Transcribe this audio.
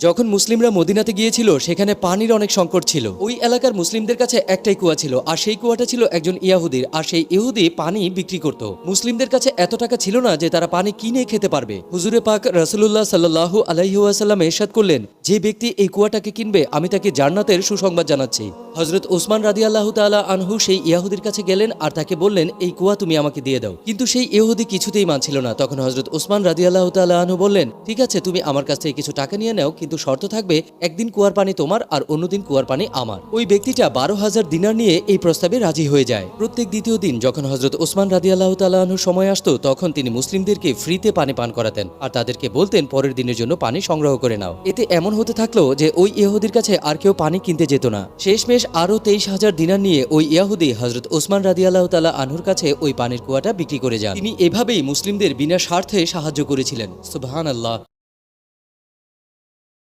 যখন মুসলিমরা মদিনাতে গিয়েছিল সেখানে পানির অনেক সংকট ছিল। ওই এলাকার মুসলিমদের কাছে একটাই কুয়া ছিল, আর সেই কুয়াটা ছিল একজন ইহুদির, আর সেই ইহুদি পানি বিক্রি করত। মুসলিমদের কাছে এত টাকা ছিল না যে তারা পানি কিনে খেতে পারবে। হুজুরে পাক রাসূলুল্লাহ সাল্লাল্লাহু আলাইহি ওয়াসাল্লাম ইরশাদ করলেন, যে ব্যক্তি এই কুয়াটাকে কিনবে আমি তাকে জান্নাতের সুসংবাদ জানাচ্ছি। হযরত ওসমান রাদিয়াল্লাহু তাআলা আনহু সেই ইহুদির কাছে গেলেন আর তাকে বললেন, এই কুয়া তুমি আমাকে দিয়ে দাও। কিন্তু সেই ইহুদি কিছুতেই মানছিল না। তখন হযরত ওসমান রাদিয়াল্লাহু তাআলা আনহু বললেন, ঠিক আছে, তুমি আমার কাছ থেকে কিছু টাকা নিয়ে নাও, কিন্তু শর্ত থাকবে একদিন কুয়ার পানি তোমার আর অন্যদিন কুয়ার পানি আমার। ওই ব্যক্তিটা 12,000 দিনার নিয়ে এই প্রস্তাবে রাজি হয়ে যায়। প্রত্যেক দ্বিতীয় দিন যখন হযরত ওসমান রাদিয়াল্লাহু তাআলা আনহু সময় আসতো তখন তিনি মুসলিমদেরকে ফ্রিতে পানি পান করাতেন আর তাদেরকে বলতেন পরের দিনের জন্য পানি সংগ্রহ করে নাও। এতে এমন হতে থাকলো যে ওই ইহুদির কাছে আর কেউ পানি কিনতে যেত না। শেষমেশ আরো 23,000 দিনার নিয়ে ওই ইহুদি হযরত ওসমান রাদিয়াল্লাহু তাআলা আনহুর কাছে ওই পানির কুয়াটা বিক্রি করে যান। তিনি এভাবেই মুসলিমদের বিনা স্বার্থে সাহায্য করেছিলেন। সুবহানাল্লাহ।